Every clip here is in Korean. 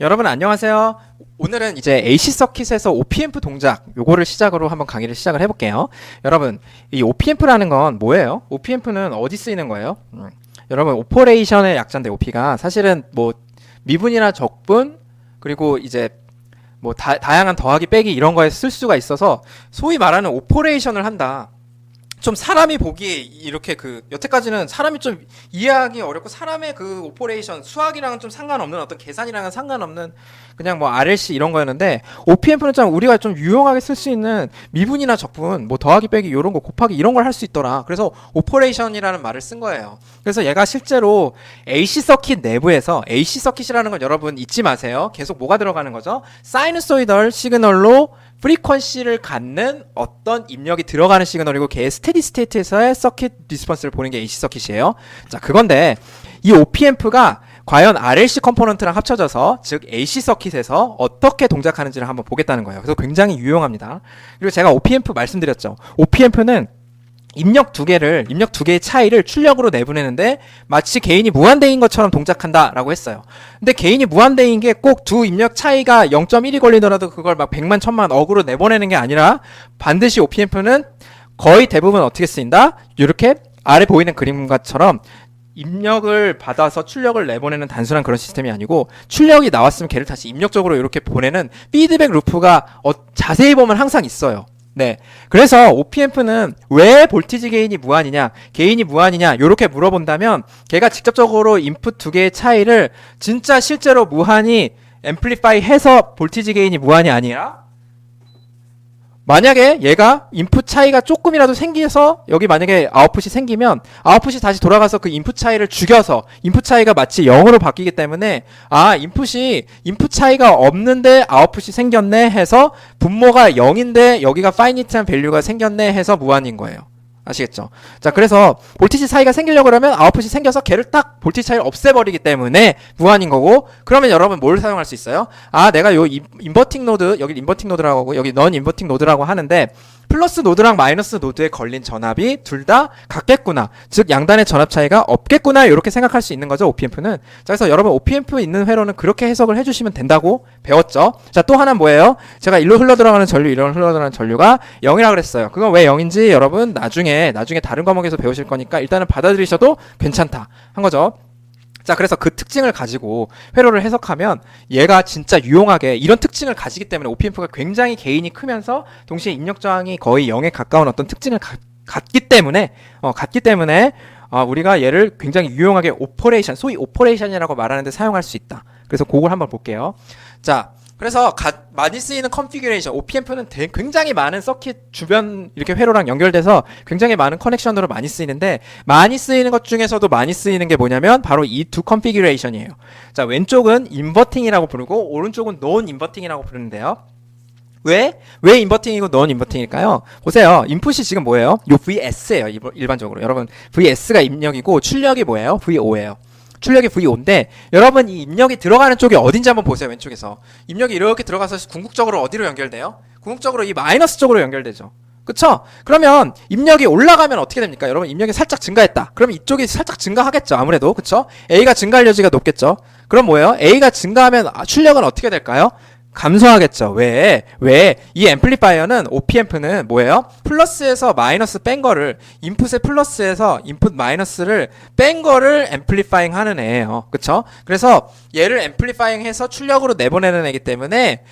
여러분 안녕하세요. 오늘은 이제 AC 서킷에서 OP앰프 동작 요거를 시작으로 한번 강의를 시작을 해볼게요. 여러분 이 OP앰프라는 건 뭐예요? OP앰프는 어디 쓰이는 거예요? 여러분 오퍼레이션의 약자인데 OP가 사실은 뭐 미분이나 적분 그리고 이제 뭐 다양한 더하기 빼기 이런 거에 쓸 수가 있어서 소위 말하는 오퍼레이션을 한다. 좀 사람이 보기에 이렇게 여태까지는 사람이 좀 이해하기 어렵고 사람의 그 오퍼레이션 수학이랑은 좀 상관없는 어떤 계산이랑은 상관없는 그냥 뭐 RLC 이런 거였는데 OP앰프는 좀 우리가 좀 유용하게 쓸 수 있는 미분이나 적분 뭐 더하기 빼기 이런 거 곱하기 이런 걸 할 수 있더라. 그래서 오퍼레이션이라는 말을 쓴 거예요. 그래서 얘가 실제로 AC 서킷 내부에서 AC 서킷이라는 건 여러분 잊지 마세요. 계속 뭐가 들어가는 거죠? 사이누소이덜 시그널로 프리퀀시를 갖는 어떤 입력이 들어가는 시그널이고 걔의 스테디 스테이트에서의 서킷 리스폰스를 보는 게 AC 서킷이에요. 자, 그건데 이 OP앰프가 과연 RLC 컴포넌트랑 합쳐져서 즉 AC 서킷에서 어떻게 동작하는지를 한번 보겠다는 거예요. 그래서 굉장히 유용합니다. 그리고 제가 OP앰프 말씀드렸죠. OP앰프는 입력 두 개의 차이를 출력으로 내보내는데 마치 개인이 무한대인 것처럼 동작한다라고 했어요. 근데 개인이 무한대인 게 꼭 두 입력 차이가 0.1이 걸리더라도 그걸 막 100만, 1000만 억으로 내보내는 게 아니라 반드시 OP앰프는 거의 대부분 어떻게 쓰인다? 이렇게 아래 보이는 그림과처럼 입력을 받아서 출력을 내보내는 단순한 그런 시스템이 아니고 출력이 나왔으면 걔를 다시 입력적으로 이렇게 보내는 피드백 루프가 자세히 보면 항상 있어요. 네. 그래서 OP앰프는 왜 볼티지 게인이 무한이냐, 게인이 무한이냐, 요렇게 물어본다면, 걔가 직접적으로 인풋 두 개의 차이를 진짜 실제로 무한히 앰플리파이 해서 볼티지 게인이 무한이 아니라, 만약에 얘가 인풋 차이가 조금이라도 생겨서 여기 만약에 아웃풋이 생기면 아웃풋이 다시 돌아가서 그 인풋 차이를 죽여서 인풋 차이가 마치 0으로 바뀌기 때문에 인풋 차이가 없는데 아웃풋이 생겼네 해서 분모가 0인데 여기가 파이니트한 밸류가 생겼네 해서 무한인 거예요. 아시겠죠? 자, 그래서 볼티지 차이가 생기려고 그러면 아웃풋이 생겨서 걔를 딱 볼티지 차이를 없애버리기 때문에 무한인 거고, 그러면 여러분 뭘 사용할 수 있어요? 내가 요 인버팅 노드, 여기 인버팅 노드라고 하고 여기 넌 인버팅 노드라고 하는데 플러스 노드랑 마이너스 노드에 걸린 전압이 둘 다 같겠구나. 즉 양단의 전압 차이가 없겠구나. 이렇게 생각할 수 있는 거죠, OP앰프는. 자, 그래서 여러분 OP앰프 있는 회로는 그렇게 해석을 해주시면 된다고 배웠죠. 자, 또 하나는 뭐예요? 제가 일로 흘러들어가는 전류, 이로 흘러들어가는 전류가 0이라 그랬어요. 그건 왜 0인지 여러분 나중에 다른 과목에서 배우실 거니까 일단은 받아들이셔도 괜찮다 한 거죠. 자, 그래서 그 특징을 가지고 회로를 해석하면 얘가 진짜 유용하게 이런 특징을 가지기 때문에 OP앰프가 굉장히 게인이 크면서 동시에 입력 저항이 거의 0에 가까운 어떤 특징을 갖기 때문에 우리가 얘를 굉장히 유용하게 오퍼레이션, 소위 오퍼레이션이라고 말하는데 사용할 수 있다. 그래서 그걸 한번 볼게요. 자, 그래서 많이 쓰이는 컨피규레이션, OP앰프는 굉장히 많은 서킷 주변 이렇게 회로랑 연결돼서 굉장히 많은 커넥션으로 많이 쓰이는데, 많이 쓰이는 것 중에서도 많이 쓰이는 게 뭐냐면 바로 이 두 컨피규레이션이에요. 자, 왼쪽은 인버팅이라고 부르고 오른쪽은 논 인버팅이라고 부르는데요. 왜 인버팅이고 논 인버팅일까요? 보세요. 인풋이 지금 뭐예요? 요 VS예요. 일반적으로. 여러분, VS가 입력이고 출력이 뭐예요? VO예요. 출력이 V5인데 여러분 이 입력이 들어가는 쪽이 어딘지 한번 보세요. 왼쪽에서 입력이 이렇게 들어가서 궁극적으로 어디로 연결돼요? 궁극적으로 이 마이너스 쪽으로 연결되죠. 그쵸? 그러면 입력이 올라가면 어떻게 됩니까? 여러분 입력이 살짝 증가했다. 그러면 이쪽이 살짝 증가하겠죠. 아무래도. 그쵸? A가 증가할 여지가 높겠죠. 그럼 뭐예요? A가 증가하면 출력은 어떻게 될까요? 감소하겠죠. 왜? 이 앰플리파이어는 OP앰프는 뭐예요? 플러스에서 마이너스 뺀 거를 인풋의 플러스에서 인풋 마이너스를 뺀 거를 앰플리파잉 하는 애예요. 그쵸? 그래서 얘를 앰플리파잉 해서 출력으로 내보내는 애기 때문에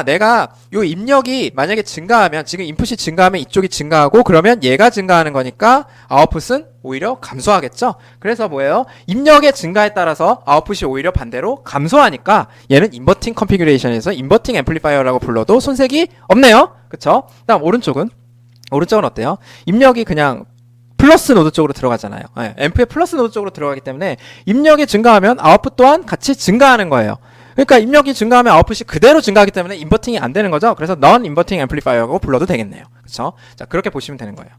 내가 요 입력이 만약에 증가하면 지금 인풋이 증가하면 이쪽이 증가하고 그러면 얘가 증가하는 거니까 아웃풋은 오히려 감소하겠죠. 그래서 뭐예요? 입력의 증가에 따라서 아웃풋이 오히려 반대로 감소하니까 얘는 인버팅 컨피규레이션에서 인버팅 앰플리파이어라고 불러도 손색이 없네요. 그쵸? 그다음 오른쪽은 어때요? 입력이 그냥 플러스 노드 쪽으로 들어가잖아요. 앰프의 플러스 노드 쪽으로 들어가기 때문에 입력이 증가하면 아웃풋 또한 같이 증가하는 거예요. 그러니까 입력이 증가하면 아웃풋이 그대로 증가하기 때문에 인버팅이 안 되는 거죠. 그래서 넌 인버팅 앰플리파이어라고 불러도 되겠네요. 그쵸? 자, 그렇게 보시면 되는 거예요.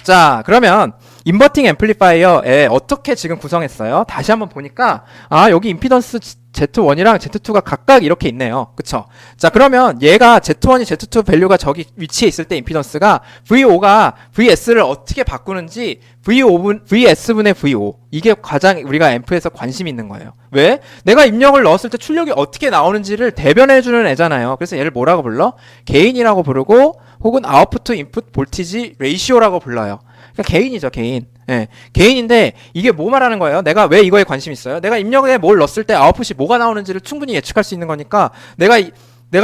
자, 그러면 인버팅 앰플리파이어에 어떻게 지금 구성했어요? 다시 한번 보니까 여기 임피던스 Z1이랑 Z2가 각각 이렇게 있네요. 그쵸? 자, 그러면 얘가 Z1이 Z2 밸류가 저기 위치에 있을 때 임피던스가 VO가 VS를 어떻게 바꾸는지 VS분의 VO, 이게 가장 우리가 앰프에서 관심 있는 거예요. 왜? 내가 입력을 넣었을 때 출력이 어떻게 나오는지를 대변해주는 애잖아요. 그래서 얘를 뭐라고 불러? 게인이라고 부르고 혹은 아웃풋 인풋 볼티지 레이시오라고 불러요. 그러니까 게인이죠, 게인. 예, 게인인데 이게 뭐 말하는 거예요? 내가 왜 이거에 관심 있어요? 내가 입력에 뭘 넣었을 때 아웃풋이 뭐가 나오는지를 충분히 예측할 수 있는 거니까 내가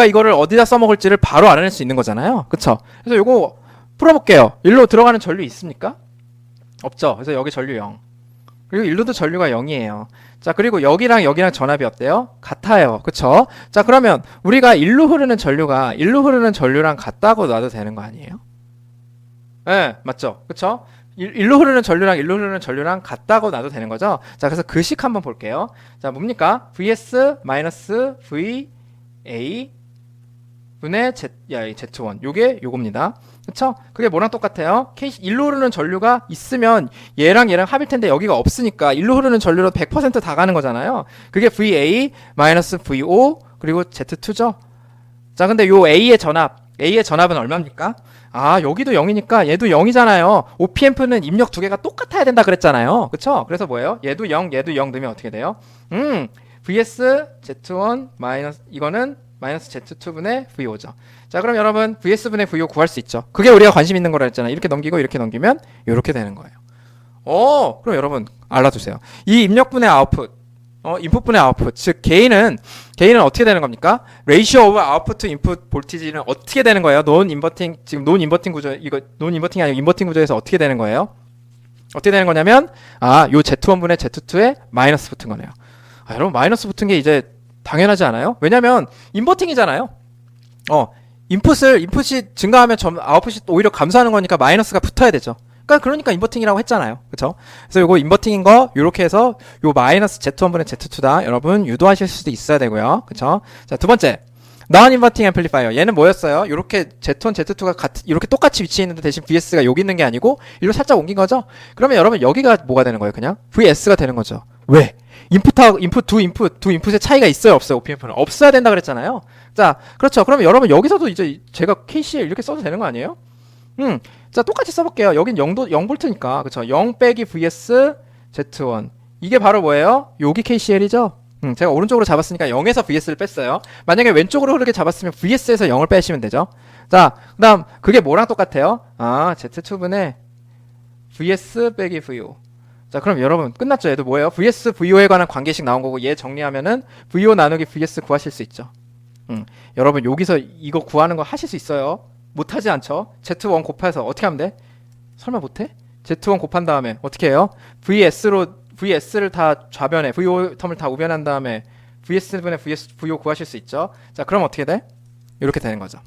이거를 어디다 써먹을지를 바로 알아낼 수 있는 거잖아요. 그쵸? 그래서 요거 풀어볼게요. 일로 들어가는 전류 있습니까? 없죠. 그래서 여기 전류 0. 그리고 일로도 전류가 0이에요. 자, 그리고 여기랑 전압이 어때요? 같아요. 그쵸? 자, 그러면 우리가 일로 흐르는 전류랑 같다고 놔도 되는 거 아니에요? 예, 맞죠? 그쵸? 일로 흐르는 전류랑 같다고 놔도 되는 거죠? 자, 그래서 그 식 한번 볼게요. 자, 뭡니까? VS-VA 분의 Z1. 요겁니다. 그쵸? 그게 뭐랑 똑같아요? 일로 흐르는 전류가 있으면 얘랑 합일 텐데 여기가 없으니까 일로 흐르는 전류로 100% 다 가는 거잖아요. 그게 VA-VO 그리고 Z2죠? 자, 근데 요 A의 전압은 얼마입니까? 여기도 0이니까 얘도 0이잖아요. OPM프는 입력 두 개가 똑같아야 된다 그랬잖아요. 그쵸? 그래서 뭐예요? 얘도 0 넣으면 어떻게 돼요? VS Z1 이거는 마이너스 Z2분의 VO죠. 자, 그럼 여러분 VS분의 VO 구할 수 있죠. 그게 우리가 관심 있는 거라 했잖아요. 이렇게 넘기고 이렇게 넘기면 이렇게 되는 거예요. 그럼 여러분 알아두세요. 이 입력분의 아웃풋, 인풋분의 아웃풋, 즉 게인은 어떻게 되는 겁니까? 레이시오 오브 아웃풋 투 인풋 볼티지는 어떻게 되는 거예요? 논 인버팅 구조, 이거 논 인버팅이 아니고 인버팅 구조에서 어떻게 되는 거예요? 어떻게 되는 거냐면 요 Z1분의 Z2에 마이너스 붙은 거네요. 여러분 마이너스 붙은 게 이제 당연하지 않아요? 왜냐면 인버팅이잖아요. 인풋이 증가하면 아웃풋이 오히려 감소하는 거니까 마이너스가 붙어야 되죠. 그러니까 인버팅이라고 했잖아요. 그쵸? 그래서 요거 인버팅인 거 요렇게 해서 요 마이너스 Z1분의 Z2다 여러분 유도하실 수도 있어야 되고요. 그쵸? 자, 두 번째 non inverting amplifier. 얘는 뭐였어요? 요렇게 Z1, Z2가 이렇게 똑같이 위치해 있는데 대신 VS가 여기 있는 게 아니고 일로 살짝 옮긴 거죠? 그러면 여러분 여기가 뭐가 되는 거예요? 그냥 VS가 되는 거죠. 왜? 두 인풋의 차이가 있어요, 없어요? OPM프는 없어야 된다 그랬잖아요. 자, 그렇죠. 그러면 여러분 여기서도 이제 제가 KCL 이렇게 써도 되는 거 아니에요? 자, 똑같이 써볼게요. 여긴 0V니까 그쵸? 0 빼기 VS Z1 이게 바로 뭐예요? 여기 KCL이죠? 제가 오른쪽으로 잡았으니까 0에서 VS를 뺐어요. 만약에 왼쪽으로 흐르게 잡았으면 VS에서 0을 빼시면 되죠. 자, 그 다음 그게 뭐랑 똑같아요? Z2분의 VS 빼기 VO. 자, 그럼 여러분 끝났죠? 얘도 뭐예요? VS, VO에 관한 관계식 나온 거고 얘 정리하면은 VO 나누기 VS 구하실 수 있죠. 여러분 여기서 이거 구하는 거 하실 수 있어요. 못하지 않죠? Z1 곱해서 어떻게 하면 돼? 설마 못해? Z1 곱한 다음에 어떻게 해요? VS를 다 좌변에 VO 텀을 다 우변한 다음에 VS분의 VO 구하실 수 있죠. 자, 그럼 어떻게 돼? 이렇게 되는 거죠.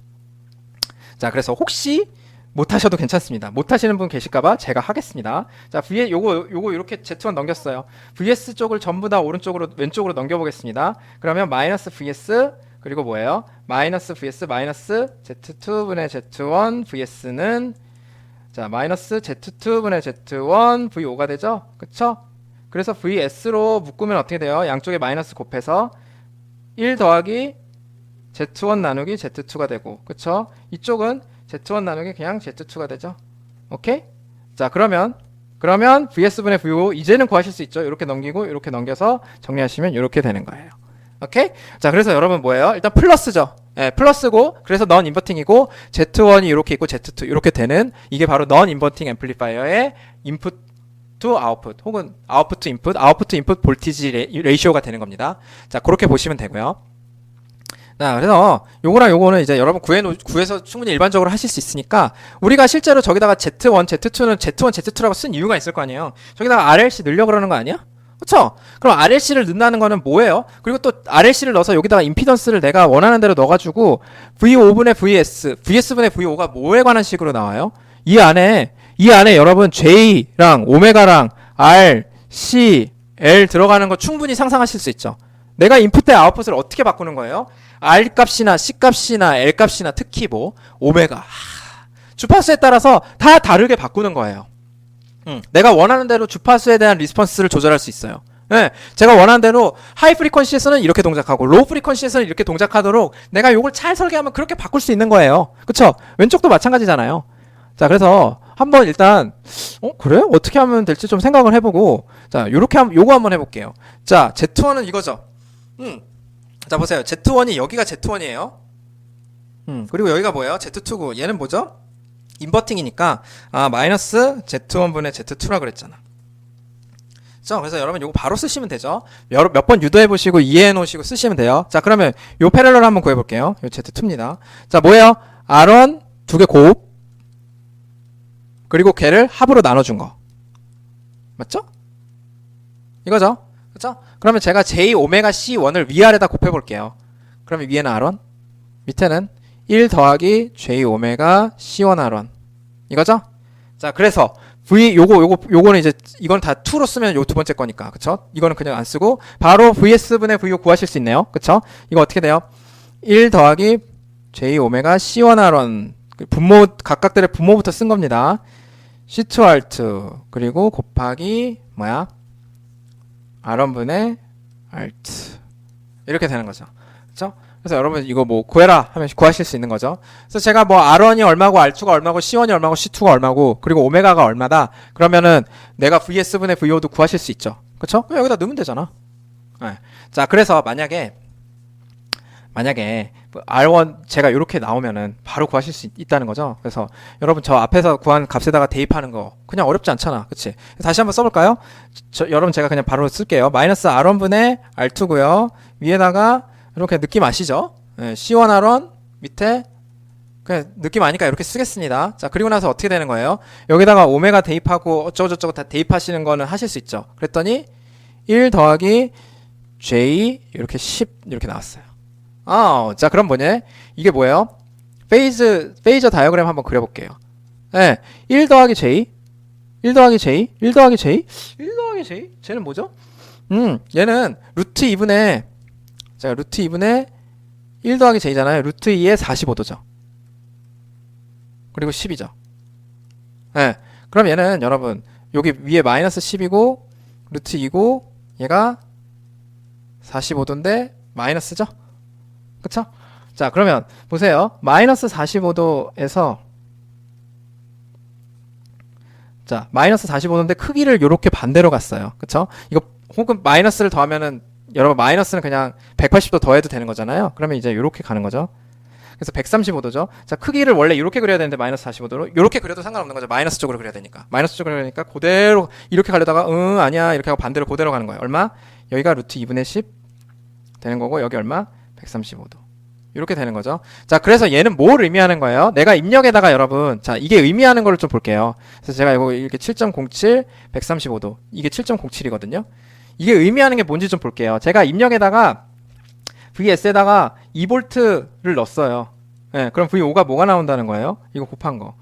자, 그래서 혹시 못하셔도 괜찮습니다. 못하시는 분 계실까봐 제가 하겠습니다. 자, 요거 이렇게 Z1 넘겼어요. VS 쪽을 전부 다 왼쪽으로 넘겨보겠습니다. 그러면 마이너스 VS 그리고 뭐예요? 마이너스 VS 마이너스 Z2분의 Z1 VS는 자 마이너스 Z2분의 Z1 VO가 되죠? 그쵸? 그래서 VS로 묶으면 어떻게 돼요? 양쪽에 마이너스 곱해서 1 더하기 Z1 나누기 Z2가 되고 그쵸? 이쪽은 Z1 나누기 그냥 Z2가 되죠. 오케이? 자, 그러면 VS분의 VO 이제는 구하실 수 있죠. 이렇게 넘기고 이렇게 넘겨서 정리하시면 이렇게 되는 거예요. 오케이? 자, 그래서 여러분 뭐예요? 일단 플러스죠. 플러스고 그래서 non inverting이고 Z1이 이렇게 있고 Z2 이렇게 되는 이게 바로 non inverting amplifier의 input to output 혹은 output to input 볼티지 레이시오가 되는 겁니다. 자, 그렇게 보시면 되고요. 자, 그래서 요거랑 요거는 이제 여러분 구해서 충분히 일반적으로 하실 수 있으니까 우리가 실제로 저기다가 Z1, Z2는 Z1, Z2라고 쓴 이유가 있을 거 아니에요. 저기다가 RLC 넣으려고 그러는 거 아니야? 그쵸? 그럼 RLC를 넣는다는 거는 뭐예요? 그리고 또 RLC를 넣어서 여기다가 임피던스를 내가 원하는 대로 넣어가지고 V5분의 VS, VS분의 VO가 뭐에 관한 식으로 나와요? 이 안에 여러분 J랑 오메가랑 R, C, L 들어가는 거 충분히 상상하실 수 있죠. 내가 인풋 대 아웃풋을 어떻게 바꾸는 거예요? R 값이나 C 값이나 L 값이나 특히 오메가 주파수에 따라서 다 다르게 바꾸는 거예요. 내가 원하는 대로 주파수에 대한 리스폰스를 조절할 수 있어요. 네, 제가 원하는 대로 하이 프리퀀시에서는 이렇게 동작하고 로우 프리퀀시에서는 이렇게 동작하도록 내가 요걸 잘 설계하면 그렇게 바꿀 수 있는 거예요. 그쵸? 왼쪽도 마찬가지잖아요. 자, 그래서 한번 일단 그래? 어떻게 하면 될지 좀 생각을 해보고 자, 요렇게 요거 한번 해볼게요. 자, Z1은 이거죠. 자, 보세요. Z1이 여기가 Z1이에요. 그리고 여기가 뭐예요? Z2고 얘는 뭐죠? 인버팅이니까 마이너스 Z1분의 Z2라 그랬잖아. 그래서 여러분 요거 바로 쓰시면 되죠. 몇 번 유도해 보시고 이해해 놓으시고 쓰시면 돼요. 자, 그러면 요 패럴을 한번 구해 볼게요. 요 Z2입니다. 자, 뭐예요? R1 두 개 곱 그리고 걔를 합으로 나눠 준 거. 맞죠? 이거죠? 그렇죠? 그러면 제가 J 오메가 C1을 위아래다 곱해 볼게요. 그러면 위에는 R1, 밑에는 1 더하기 J 오메가 C1 R1. 이거죠? 자, 그래서 요거는 이제 이건 다 2로 쓰면 요 두 번째 거니까. 그쵸? 이거는 그냥 안 쓰고 바로 VS분의 VO 구하실 수 있네요. 그쵸? 이거 어떻게 돼요? 1 더하기 J 오메가 C1 R1 각각들의 분모부터 쓴 겁니다. C2 R2 그리고 곱하기 뭐야? R1분의 R2 이렇게 되는 거죠. 그쵸? 그래서 여러분 이거 뭐 구해라 하면 구하실 수 있는 거죠. 그래서 제가 뭐 R1이 얼마고 R2가 얼마고 C1이 얼마고 C2가 얼마고 그리고 오메가가 얼마다 그러면은 내가 VS분의 VO도 구하실 수 있죠. 그쵸? 여기다 넣으면 되잖아. 네. 자, 그래서 만약에 R1 제가 이렇게 나오면은 바로 구하실 수 있다는 거죠. 그래서 여러분 저 앞에서 구한 값에다가 대입하는 거 그냥 어렵지 않잖아. 그치? 다시 한번 써볼까요? 여러분 제가 그냥 바로 쓸게요. 마이너스 R1분의 R2고요. 위에다가 이렇게 느낌 아시죠? 네, C1 R1 밑에 그냥 느낌 아니까 이렇게 쓰겠습니다. 자, 그리고 나서 어떻게 되는 거예요? 여기다가 오메가 대입하고 어쩌고저쩌고 다 대입하시는 거는 하실 수 있죠. 그랬더니 1 더하기 J 이렇게 10 이렇게 나왔어요. 자, 그럼 뭐냐? 이게 뭐예요? 페이저 다이어그램 한번 그려볼게요. 네, 1 더하기 J 1 더하기 J 1 더하기 J 1 더하기 J 쟤는 뭐죠? 얘는 루트 2분의 자, 루트 2분의 1 더하기 J잖아요. 루트 2의 45도죠. 그리고 10이죠. 네. 그럼 얘는 여러분 여기 위에 마이너스 10이고 루트 2고 얘가 45도인데 마이너스죠? 그쵸? 자, 그러면 보세요. 마이너스 45도에서 자, 마이너스 45도인데 크기를 요렇게 반대로 갔어요. 그쵸? 이거 혹은 마이너스를 더하면은 여러분 마이너스는 그냥 180도 더해도 되는 거잖아요. 그러면 이제 이렇게 가는 거죠. 그래서 135도죠. 자, 크기를 원래 이렇게 그려야 되는데 마이너스 45도로 이렇게 그려도 상관없는 거죠. 마이너스 쪽으로 그려야 되니까. 마이너스 쪽으로 그리니까 그대로 이렇게 가려다가 아니야 이렇게 하고 반대로 그대로 가는 거예요. 얼마? 여기가 루트 2분의 10 되는 거고 여기 얼마? 135도. 이렇게 되는 거죠. 자, 그래서 얘는 뭘 의미하는 거예요? 내가 입력에다가 여러분 자, 이게 의미하는 거를 좀 볼게요. 그래서 제가 이거 이렇게 7.07 135도 이게 7.07이거든요. 이게 의미하는 게 뭔지 좀 볼게요. 제가 입력에다가 VS에다가 2V를 넣었어요. 네, 그럼 V5가 뭐가 나온다는 거예요? 이거 곱한 거.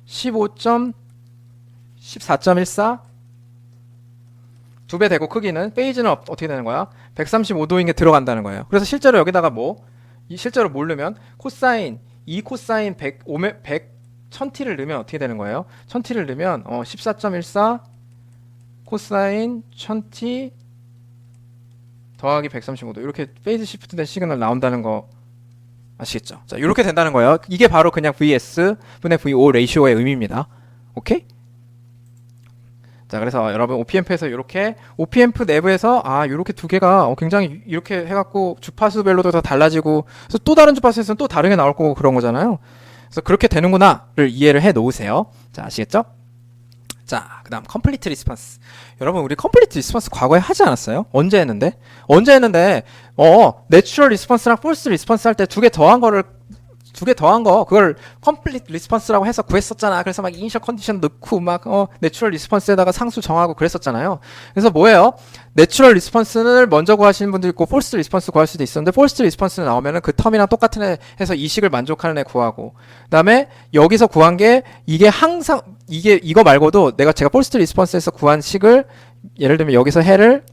14.14 두 배 되고 크기는 페이지는 어떻게 되는 거야? 135도인 게 들어간다는 거예요. 그래서 실제로 여기다가 실제로 모르면 코사인 2 코사인 100 1000t를 넣으면 어떻게 되는 거예요? 1000t를 넣으면 14.14 코사인 1000t 더하기 135도 이렇게 페이즈 시프트 된 시그널 나온다는 거 아시겠죠? 자, 이렇게 된다는 거예요. 이게 바로 그냥 VS 분의 VO 레이쇼의 의미입니다. 오케이? 자, 그래서 여러분 OPMP에서 이렇게 OPMP 내부에서 이렇게 두 개가 굉장히 이렇게 해갖고 주파수별로도 다 달라지고 그래서 또 다른 주파수에서는 또 다르게 나올 거고 그런 거잖아요. 그래서 그렇게 되는구나를 이해를 해 놓으세요. 자, 아시겠죠? 자, 그 다음 컴플리트 리스폰스. 여러분 우리 컴플리트 리스폰스 과거에 하지 않았어요? 언제 했는데 내추럴 리스폰스랑 폴스 리스폰스 할 때 두 개 더한 거 그걸 컴플리트 리스폰스라고 해서 구했었잖아. 그래서 막 이니셜 컨디션 넣고 막 내추럴 리스폰스에다가 상수 정하고 그랬었잖아요. 그래서 뭐예요? 내추럴 리스폰스를 먼저 구하시는 분도 있고 폴스 리스폰스 구할 수도 있었는데 폴스 리스폰스 나오면은 그 텀이랑 똑같은 애 해서 이 식을 만족하는 애 구하고 그다음에 여기서 구한 게 이게 항상 이거 말고도 제가 폴스 리스폰스에서 구한 식을 예를 들면 여기서 해를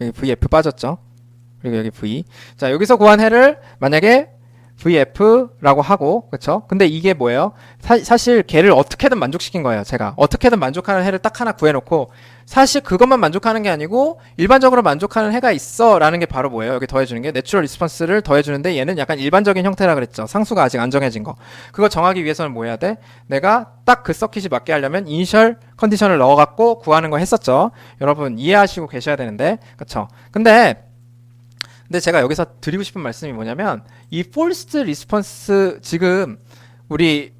여기 VF 빠졌죠. 그리고 여기 V. 자, 여기서 구한 해를 만약에 VF라고 하고, 그쵸? 근데 이게 뭐예요? 사실 걔를 어떻게든 만족시킨 거예요. 제가 어떻게든 만족하는 해를 딱 하나 구해놓고, 사실 그것만 만족하는 게 아니고 일반적으로 만족하는 해가 있어 라는 게 바로 뭐예요? 여기 더해주는 게 내추럴 리스폰스를 더해주는데, 얘는 약간 일반적인 형태라 그랬죠. 상수가 아직 안 정해진 거. 그거 정하기 위해서는 뭐 해야 돼? 내가 딱 그 서킷이 맞게 하려면 이니셜 컨디션을 넣어갖고 구하는 거 했었죠. 여러분 이해하시고 계셔야 되는데, 그쵸? 근데 제가 여기서 드리고 싶은 말씀이 뭐냐면, 이 forced response, 지금 우리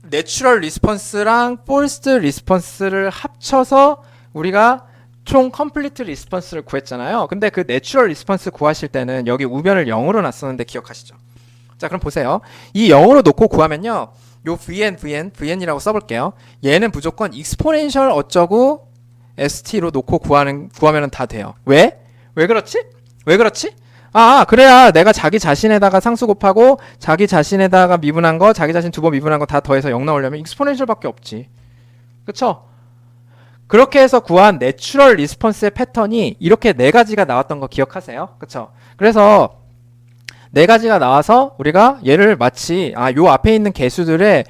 내추럴 리스폰스랑 forced response를 합쳐서 우리가 총 complete response를 구했잖아요. 근데 그 내추럴 리스폰스 구하실 때는 여기 우변을 0으로 놨었는데 기억하시죠? 자, 그럼 보세요. 이 0으로 놓고 구하면요, 요 vn이라고 써볼게요. 얘는 무조건 exponential 어쩌고 st로 놓고 구하면은 다 돼요. 왜? 왜 그렇지? 왜 그렇지? 그래야 내가 자기 자신에다가 상수 곱하고 자기 자신에다가 미분한 거, 자기 자신 두 번 미분한 거 다 더해서 0 나오려면 익스포넨셜밖에 없지. 그쵸? 그렇게 해서 구한 내추럴 리스폰스의 패턴이 이렇게 네 가지가 나왔던 거 기억하세요? 그쵸? 그래서 네 가지가 나와서 우리가 얘를 마치 요 앞에 있는 개수들의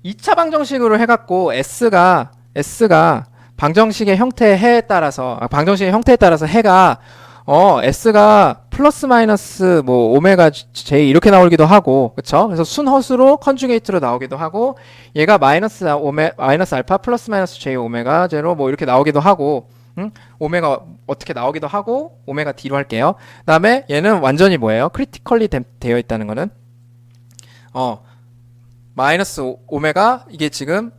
2차 방정식으로 해갖고 S가 방정식의 형태에 따라서 해가 S가 플러스 마이너스 뭐 오메가 J 이렇게 나오기도 하고, 그쵸? 그래서 순허수로 컨주게이트로 나오기도 하고, 얘가 마이너스 알파 플러스 마이너스 J 오메가 제로 뭐 이렇게 나오기도 하고, 오메가 어떻게 나오기도 하고, 오메가 D로 할게요. 그 다음에 얘는 완전히 뭐예요? 크리티컬리 되어 있다는 거는 마이너스 오메가, 이게 지금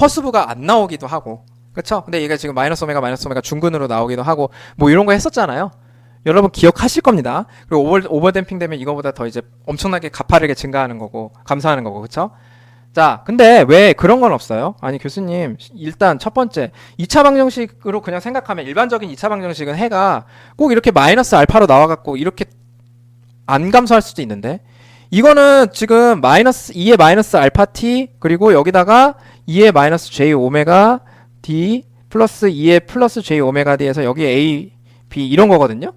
허수부가 안 나오기도 하고, 그쵸? 근데 얘가 지금 마이너스 오메가 중근으로 나오기도 하고, 뭐 이런 거 했었잖아요. 여러분 기억하실 겁니다. 그리고 오버댐핑 되면 이거보다 더 이제 엄청나게 가파르게 증가하는 거고, 감소하는 거고, 그쵸? 자, 근데 왜 그런 건 없어요? 아니, 교수님, 일단 첫 번째, 2차 방정식으로 그냥 생각하면, 일반적인 2차 방정식은 해가 꼭 이렇게 마이너스 알파로 나와갖고 이렇게 안 감소할 수도 있는데, 이거는 지금 마이너스 2의 마이너스 알파 t, 그리고 여기다가 2의 마이너스 j 오메가 d 플러스 2의 플러스 j 오메가 d에서 여기 a, b 이런 거거든요?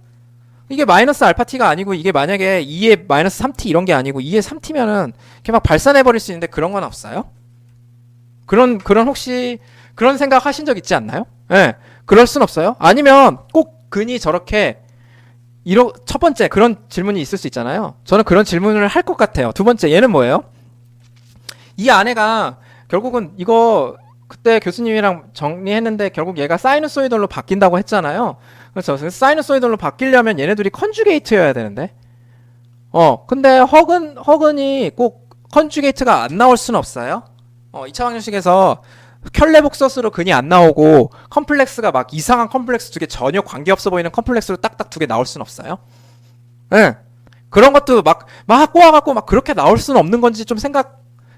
이게 마이너스 알파 t가 아니고, 이게 만약에 2의 마이너스 3t 이런 게 아니고 2의 3t면은 이렇게 막 발산해버릴 수 있는데, 그런 건 없어요? 그런 혹시 그런 생각 하신 적 있지 않나요? 예. 그럴 순 없어요? 아니면 꼭 근이 저렇게 첫 번째 그런 질문이 있을 수 있잖아요. 저는 그런 질문을 할 것 같아요. 두 번째, 얘는 뭐예요? 이 안에가 결국은 이거 그때 교수님이랑 정리했는데, 결국 얘가 사이누소이덜로 바뀐다고 했잖아요. 그렇죠. 그래서 사이누소이덜로 바뀌려면 얘네들이 컨주게이트여야 되는데, 근데 허근이 꼭 컨주게이트가 안 나올 수는 없어요. 2차 방정식에서 켤레복서스로 근이 안 나오고, 컴플렉스가 막 이상한 컴플렉스 두 개, 전혀 관계없어 보이는 컴플렉스로 딱딱 두 개 나올 수는 없어요. 네. 그런 것도 막 꼬아갖고 막 그렇게 나올 수는 없는 건지 좀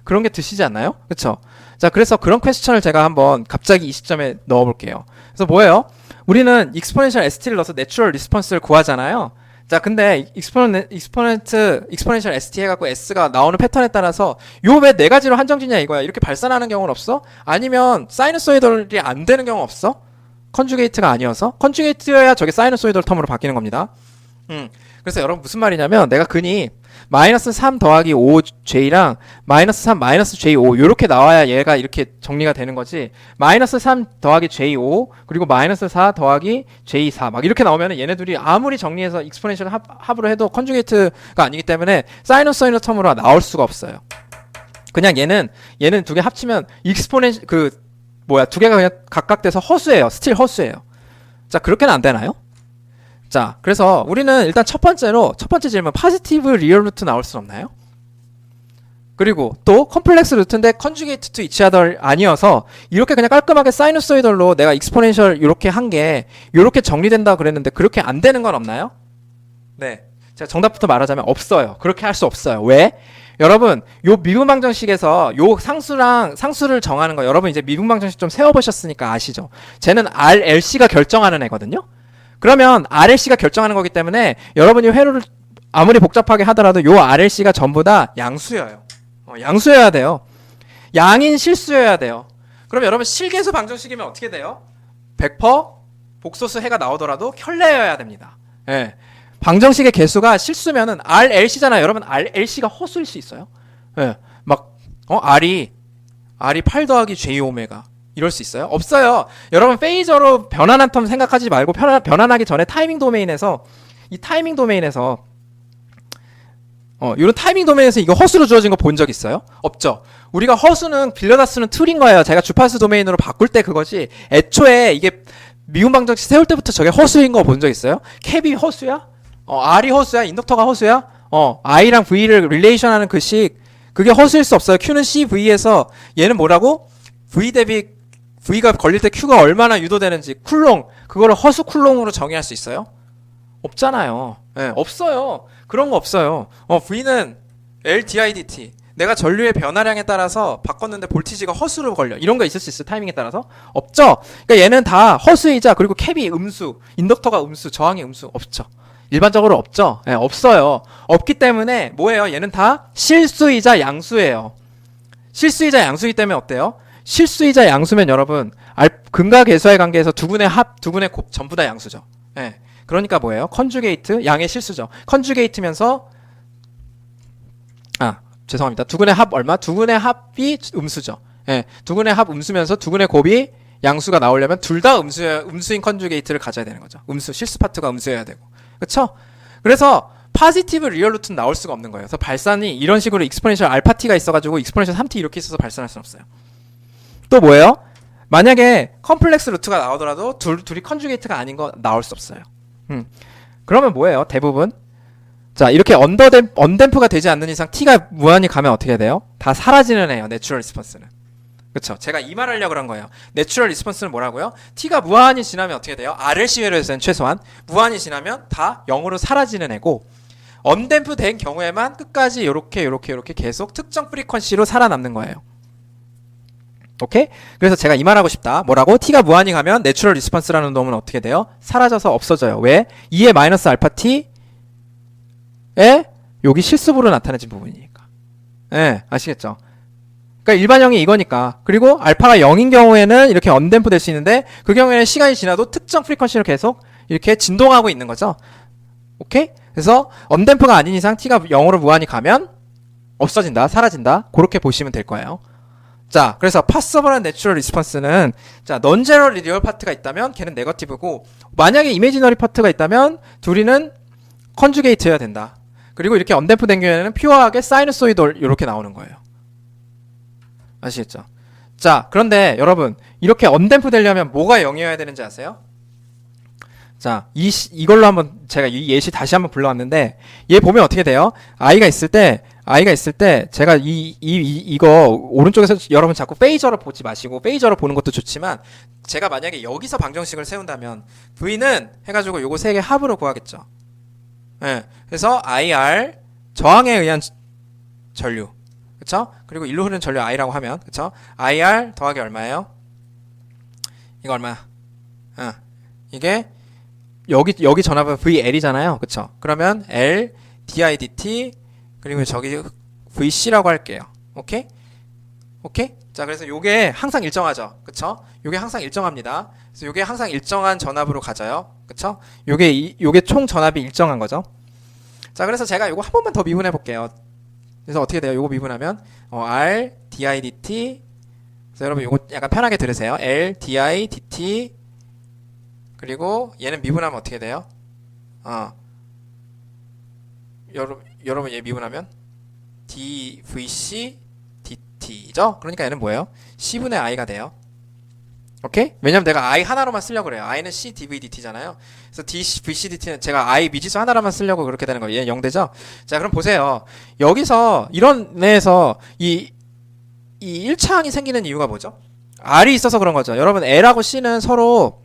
그런 게 드시지 않나요? 그쵸? 자, 그래서 그런 퀘스천을 제가 한번 갑자기 이 시점에 넣어볼게요. 그래서 뭐예요? 우리는 익스포넨셜 ST를 넣어서 내추럴 리스폰스를 구하잖아요. 자, 근데 익스포넨셜 ST 해갖고 S가 나오는 패턴에 따라서 요 왜 네 가지로 한정짓냐 이거야. 이렇게 발산하는 경우는 없어? 아니면 사이누소이덜이 안 되는 경우 없어? 컨주게이트가 아니어서? 컨주게이트여야 저게 사이누소이덜 텀으로 바뀌는 겁니다. 그래서 여러분 무슨 말이냐면, 내가 근이 마이너스 3 더하기 5j랑 마이너스 3 마이너스 j5 요렇게 나와야 얘가 이렇게 정리가 되는 거지, 마이너스 3 더하기 j5 그리고 마이너스 4 더하기 j4 막 이렇게 나오면 얘네들이 아무리 정리해서 익스포넨셜 합으로 해도 컨주게이트가 아니기 때문에 사이누소이드 텀으로 나올 수가 없어요. 그냥 얘는 두 개 합치면 익스포넨셜 두 개가 그냥 각각 돼서 허수예요. 스틸 허수예요. 자, 그렇게는 안 되나요? 자, 그래서 우리는 일단 첫 번째 질문, 포지티브 리얼 루트 나올 수 없나요? 그리고 또 컴플렉스 루트인데 컨주게이트 투 이치 아더 아니어서 이렇게 그냥 깔끔하게 사이누소이덜로 내가 익스포넨셜 이렇게 한 게 이렇게 정리된다 그랬는데, 그렇게 안 되는 건 없나요? 네, 제가 정답부터 말하자면 없어요. 그렇게 할 수 없어요. 왜? 여러분, 요 미분방정식에서 요 상수를 정하는 거, 여러분 이제 미분방정식 좀 세워보셨으니까 아시죠? 쟤는 RLC가 결정하는 애거든요. 그러면 RLC가 결정하는 거기 때문에 여러분이 회로를 아무리 복잡하게 하더라도 요 RLC가 전부 다 양수여요. 양수여야 돼요. 양인 실수여야 돼요. 그럼 여러분 실계수 방정식이면 어떻게 돼요? 100% 복소수 해가 나오더라도 켤레여야 됩니다. 예. 방정식의 개수가 실수면은 RLC잖아요. 여러분 RLC가 허수일 수 있어요. 예. 막 R이 8 더하기 J 오메가 이럴 수 있어요? 없어요. 여러분 페이저로 변환한 텀 생각하지 말고 변환하기 전에 타이밍 도메인에서 이런 타이밍 도메인에서 이거 허수로 주어진 거 본 적 있어요? 없죠. 우리가 허수는 빌려다 쓰는 툴인 거예요. 제가 주파수 도메인으로 바꿀 때 그거지. 애초에 이게 미분 방정식 세울 때부터 저게 허수인 거 본 적 있어요? 캡이 허수야? R이 허수야? 인덕터가 허수야? I랑 V를 릴레이션하는 그 식 그게 허수일 수 없어요. Q는 CV에서 얘는 뭐라고? V 대비 V가 걸릴 때 Q가 얼마나 유도되는지 쿨롱 그거를 허수 쿨롱으로 정의할 수 있어요? 없잖아요. 네, 없어요. 그런 거 없어요. V는 LDIDT 내가 전류의 변화량에 따라서 바꿨는데 볼티지가 허수로 걸려 이런 거 있을 수 있어요. 타이밍에 따라서 없죠. 그러니까 얘는 다 허수이자 그리고 캡이 음수 인덕터가 음수 저항이 음수 없죠. 일반적으로 없죠. 네, 없어요. 없기 때문에 뭐예요? 얘는 다 실수이자 양수예요. 실수이자 양수이기 때문에 어때요? 실수이자 양수면 여러분 근과 계수의 관계에서 두근의 합, 두근의 곱 전부 다 양수죠. 네. 그러니까 뭐예요? 컨주게이트 양의 실수죠. 컨주게이트면서 죄송합니다. 두근의 합 얼마? 두근의 합이 음수죠. 예. 두근의 합 음수면서 두근의 곱이 양수가 나오려면 둘 다 음수인 컨주게이트를 가져야 되는 거죠. 실수 파트가 음수여야 되고. 그쵸? 그래서 파지티브 리얼 루트는 나올 수가 없는 거예요. 그래서 발산이 이런 식으로 익스포넨셜 알파 t가 있어가지고 익스포넨셜 3t 이렇게 있어서 발산할 수는 없어요. 또 뭐예요? 만약에 컴플렉스 루트가 나오더라도 둘이 컨주게이트가 아닌 거 나올 수 없어요. 그러면 뭐예요? 대부분 자 이렇게 언댐프가 되지 않는 이상 t가 무한히 가면 어떻게 돼요? 다 사라지는 애요. 내추럴 리스폰스는. 그쵸? 제가 이 말 하려고 그런 거예요. 내추럴 리스폰스는 뭐라고요? t가 무한히 지나면 어떻게 돼요? RLC 회로에서는 최소한 무한히 지나면 다 0으로 사라지는 애고 언댐프 된 경우에만 끝까지 요렇게 계속 특정 프리퀀시로 살아남는 거예요. 오케이? 그래서 제가 이 말 하고 싶다. 뭐라고? t가 무한히 가면 내추럴 리스폰스라는 놈은 어떻게 돼요? 사라져서 없어져요. 왜? 2의 마이너스 알파 t에 여기 실습으로 나타내진 부분이니까. 예, 아시겠죠? 그러니까 일반형이 이거니까. 그리고 알파가 0인 경우에는 이렇게 언댐프 될 수 있는데 그 경우에는 시간이 지나도 특정 프리퀀시로 계속 이렇게 진동하고 있는 거죠. 오케이? 그래서 언댐프가 아닌 이상 t가 0으로 무한히 가면 없어진다, 사라진다. 그렇게 보시면 될 거예요. 자, 그래서 파서블한 내추럴 리스폰스는 자, 넌제럴 리얼 파트가 있다면 걔는 네거티브고 만약에 이미지너리 파트가 있다면 둘이는 컨주게이트여야 된다. 그리고 이렇게 언댐프 된 경우에는 퓨어하게 사이누소이돌 이렇게 나오는 거예요. 아시겠죠? 자, 그런데 여러분 이렇게 언댐프 되려면 뭐가 0이어야 되는지 아세요? 자, 이걸로 한번 제가 이 예시 다시 한번 불러왔는데 얘 보면 어떻게 돼요? 아이가 있을 때 제가 이거 오른쪽에서 여러분 자꾸 페이저로 보지 마시고 페이저로 보는 것도 좋지만 제가 만약에 여기서 방정식을 세운다면 V는 해가지고 요거 세 개 합으로 구하겠죠. 예. 그래서 IR 저항에 의한 전류. 그쵸? 그리고 일로 흐르는 전류 I라고 하면 그쵸? IR 더하기 얼마예요? 이거 얼마야? 이게 여기 전압은 VL이잖아요. 그쵸? 그러면 L DIDT 그리고 저기 VC라고 할게요. 오케이? 오케이? 자, 그래서 요게 항상 일정하죠. 그쵸? 요게 항상 일정합니다. 그래서 요게 항상 일정한 전압으로 가져요. 그쵸? 요게 총 전압이 일정한 거죠. 자, 그래서 제가 요거 한 번만 더 미분해 볼게요. 그래서 어떻게 돼요? 요거 미분하면 R DIDT 그래서 여러분 요거 약간 편하게 들으세요. L DIDT 그리고 얘는 미분하면 어떻게 돼요? 여러분 얘 미분하면 DVC DT죠? 그러니까 얘는 뭐예요? C분의 I가 돼요. 오케이? 왜냐면 내가 I 하나로만 쓰려고 그래요. I는 C, DV, DT잖아요. 그래서 VC, DT는 제가 I 미지수 하나로만 쓰려고 그렇게 되는 거예요. 얘는 0 되죠? 자, 그럼 보세요. 여기서 이런 내에서 이 1차항이 생기는 이유가 뭐죠? R이 있어서 그런 거죠. 여러분 L하고 C는 서로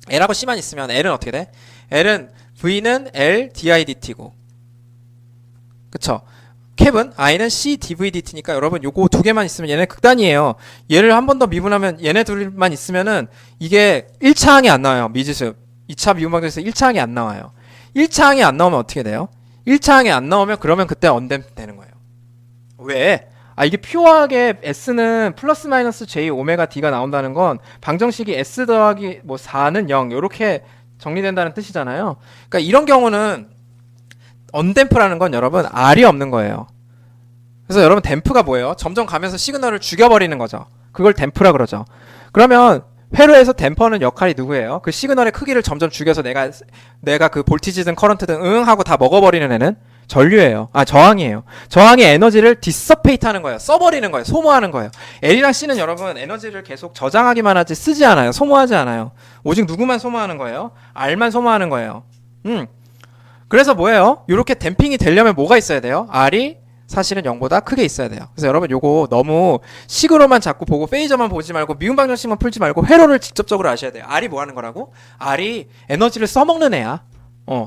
L하고 C만 있으면 L은 어떻게 돼? L은 V는 L, DIDT고 그쵸? 캡은 I는 C, DVDT니까 여러분 요거 두 개만 있으면 얘네 극단이에요. 얘를 한 번 더 미분하면 얘네 둘만 있으면은 이게 1차항이 안 나와요. 미지수 2차 미분 방정식에서 1차항이 안 나와요. 1차항이 안 나오면 어떻게 돼요? 1차항이 안 나오면 그러면 그때 언댐프 되는 거예요. 왜? 이게 퓨어하게 S는 플러스 마이너스 J 오메가 D가 나온다는 건 방정식이 S 더하기 뭐 4는 0 요렇게 정리된다는 뜻이잖아요. 그러니까 이런 경우는 언댐프라는 건 여러분 R이 없는 거예요. 그래서 여러분 댐프가 뭐예요? 점점 가면서 시그널을 죽여버리는 거죠. 그걸 댐프라 그러죠. 그러면 회로에서 댐퍼는 역할이 누구예요? 그 시그널의 크기를 점점 죽여서 내가 그 볼티지든 커런트든 응 하고 다 먹어버리는 애는 전류예요. 저항이에요. 저항의 에너지를 디서페이트 하는 거예요. 써버리는 거예요. 소모하는 거예요. L이랑 C는 여러분 에너지를 계속 저장하기만 하지 쓰지 않아요. 소모하지 않아요. 오직 누구만 소모하는 거예요? R만 소모하는 거예요. 그래서 뭐예요? 이렇게 댐핑이 되려면 뭐가 있어야 돼요? R이 사실은 0보다 크게 있어야 돼요. 그래서 여러분 요거 너무 식으로만 자꾸 보고 페이저만 보지 말고 미분 방정식만 풀지 말고 회로를 직접적으로 아셔야 돼요. R이 뭐 하는 거라고? R이 에너지를 써먹는 애야.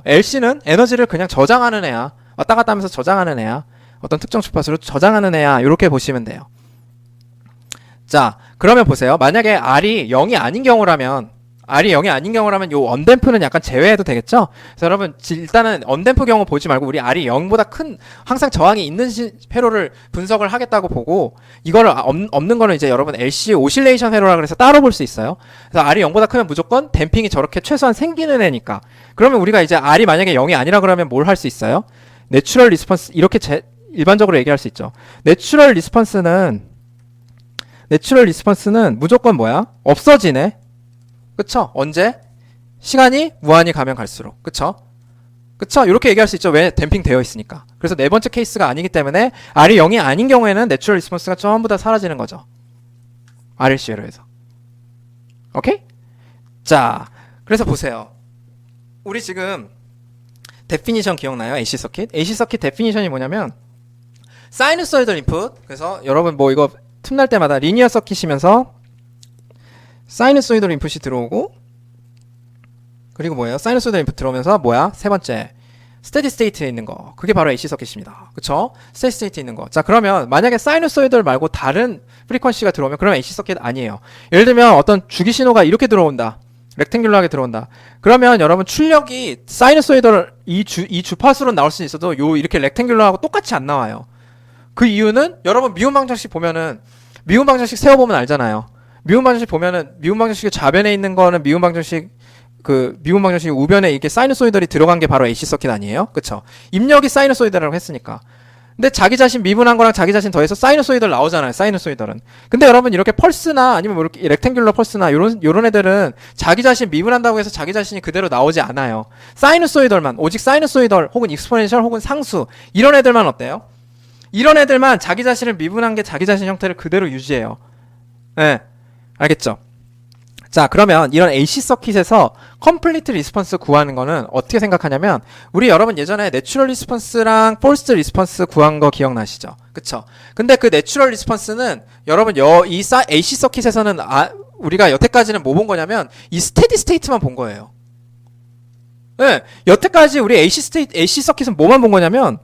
LC는 에너지를 그냥 저장하는 애야. 왔다 갔다 하면서 저장하는 애야. 어떤 특정 주파수로 저장하는 애야. 이렇게 보시면 돼요. 자, 그러면 보세요. 만약에 R이 0이 아닌 경우라면 요 언댐프는 약간 제외해도 되겠죠? 그래서 여러분 일단은 언댐프 경우 보지 말고 우리 R이 0보다 큰 항상 저항이 있는 회로를 분석을 하겠다고 보고 이거를 없는 거는 이제 여러분 LC 오실레이션 회로라 그래서 따로 볼 수 있어요. 그래서 R이 0보다 크면 무조건 댐핑이 저렇게 최소한 생기는 애니까. 그러면 우리가 이제 R이 만약에 0이 아니라 그러면 뭘 할 수 있어요? 내추럴 리스폰스 이렇게 일반적으로 얘기할 수 있죠. 내추럴 리스폰스는 무조건 뭐야? 없어지네. 그쵸? 언제? 시간이 무한히 가면 갈수록. 그쵸? 이렇게 얘기할 수 있죠. 왜? 댐핑 되어 있으니까. 그래서 네 번째 케이스가 아니기 때문에 R이 0이 아닌 경우에는 내추럴 리스폰스가 전부 다 사라지는 거죠. RLC 회로에서. 오케이? 자, 그래서 보세요. 우리 지금 데피니션 기억나요? AC 서킷? AC 서킷 데피니션이 뭐냐면 사이누소이덜 인풋. 그래서 여러분 뭐 이거 틈날 때마다 리니어 서킷이면서 사이누소이덜 인풋이 들어오고 그리고 뭐예요? 사이누소이덜 인풋 들어오면서 뭐야? 세 번째 스테디 스테이트에 있는 거. 그게 바로 AC 서킷입니다. 그쵸? 스테디 스테이트에 있는 거. 자, 그러면 만약에 사이누소이덜 말고 다른 프리퀀시가 들어오면 그러면 AC 서킷 아니에요. 예를 들면 어떤 주기 신호가 이렇게 들어온다. 렉탱귤러하게 들어온다. 그러면 여러분 출력이 사이누소이덜 이 주파수로 나올 수 있어도 이렇게 렉탱귤러하고 똑같이 안 나와요. 그 이유는 여러분 미분 방정식 보면은 미분 방정식 세워보면 알잖아요. 미분 방정식 보면은 미분 방정식의 좌변에 있는 거는 미분 방정식 우변에 이렇게 사이누소이덜이 들어간 게 바로 AC 서킷 아니에요? 그쵸? 입력이 사이누소이덜이라고 했으니까. 근데 자기 자신 미분한 거랑 자기 자신 더해서 사이누소이덜 나오잖아요. 사이누소이덜은. 근데 여러분 이렇게 펄스나 아니면 뭐 이렇게 렉탱귤러 펄스나 요런 애들은 자기 자신 미분한다고 해서 자기 자신이 그대로 나오지 않아요. 사이누소이덜만 오직 사이누소이덜 혹은 익스포넨셜 혹은 상수 이런 애들만 어때요? 이런 애들만 자기 자신을 미분한 게 자기 자신 형태를 그대로 유지해요. 네. 알겠죠? 자, 그러면 이런 AC 서킷에서 컴플리트 리스폰스 구하는 거는 어떻게 생각하냐면 우리 여러분 예전에 내추럴 리스폰스랑 포스트 리스폰스 구한 거 기억나시죠? 그쵸? 근데 그 내추럴 리스폰스는 여러분 이 AC 서킷에서는 우리가 여태까지는 뭐 본 거냐면 이 스테디 스테이트만 본 거예요. 네, 여태까지 우리 AC 서킷은 뭐만 본 거냐면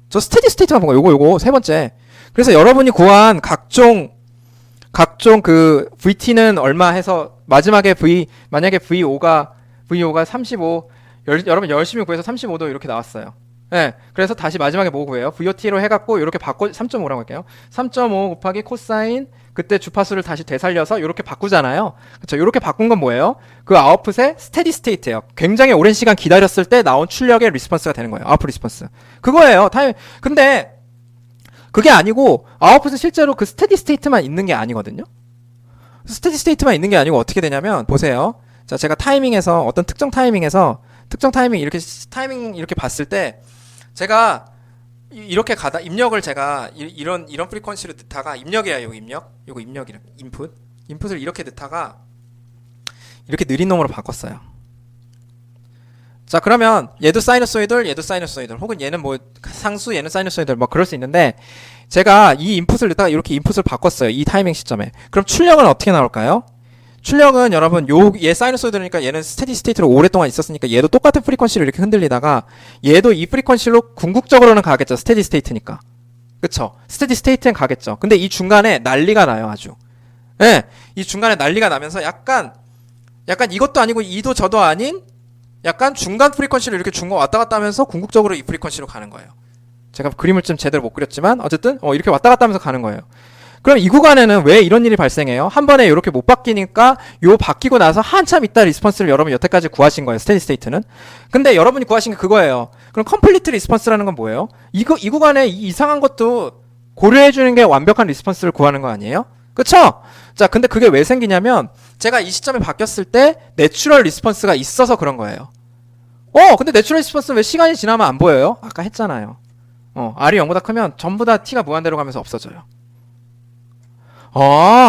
저 스테디 스테이트만 본 거예요. 요거 세 번째. 그래서 여러분이 구한 각종 그 VT는 얼마 해서 마지막에 만약에 VO가 35 여러분 열심히 구해서 35도 이렇게 나왔어요. 네, 그래서 다시 마지막에 뭐 구해요? VOT로 해갖고 이렇게 3.5라고 할게요. 3.5 곱하기 코사인 그때 주파수를 다시 되살려서 이렇게 바꾸잖아요. 그렇죠? 이렇게 바꾼 건 뭐예요? 그 아웃풋의 스테디 스테이트예요. 굉장히 오랜 시간 기다렸을 때 나온 출력의 리스폰스가 되는 거예요. 아웃풋 리스폰스. 그거예요. 근데 그게 아니고 아웃풋은 실제로 그 스테디 스테이트만 있는 게 아니거든요. 스테디 스테이트만 있는 게 아니고 어떻게 되냐면 보세요. 자, 제가 타이밍에서 어떤 특정 타이밍 이렇게 봤을 때 제가 이렇게 입력을 제가 이런 프리퀀시로 넣다가 입력이야. 요거 입력이래. 인풋을 이렇게 넣다가 이렇게 느린 놈으로 바꿨어요. 자, 그러면 얘도 사이누소이덜 혹은 얘는 뭐 상수 얘는 사이누소이덜 뭐 그럴 수 있는데 제가 이 인풋을 넣다가 이렇게 인풋을 바꿨어요. 이 타이밍 시점에. 그럼 출력은 어떻게 나올까요? 출력은 여러분 얘 사이누소이드니까 얘는 스테디 스테이트로 오랫동안 있었으니까 얘도 똑같은 프리퀀시로 이렇게 흔들리다가 얘도 이 프리퀀시로 궁극적으로는 가겠죠. 스테디 스테이트니까. 그쵸? 스테디 스테이트엔 가겠죠. 근데 이 중간에 난리가 나요. 아주. 예. 이 중간에 난리가 나면서 약간 이것도 아니고 이도 저도 아닌 약간 중간 프리퀀시로 이렇게 중간 왔다 갔다 하면서 궁극적으로 이 프리퀀시로 가는 거예요. 제가 그림을 좀 제대로 못 그렸지만 어쨌든 이렇게 왔다 갔다 하면서 가는 거예요. 그럼 이 구간에는 왜 이런 일이 발생해요? 한 번에 이렇게 못 바뀌니까 요 바뀌고 나서 한참 있다 리스폰스를 여러분 여태까지 구하신 거예요. 스테디 스테이트는. 근데 여러분이 구하신 게 그거예요. 그럼 컴플리트 리스폰스라는 건 뭐예요? 이 구간에 이 이상한 것도 고려해 주는 게 완벽한 리스폰스를 구하는 거 아니에요? 그쵸? 자, 근데 그게 왜 생기냐면 제가 이 시점에 바뀌었을 때 내추럴 리스폰스가 있어서 그런 거예요. 근데 내추럴 리스폰스는 왜 시간이 지나면 안 보여요? 아까 했잖아요. R이 0보다 크면 전부 다 T가 무한대로 가면서 없어져요.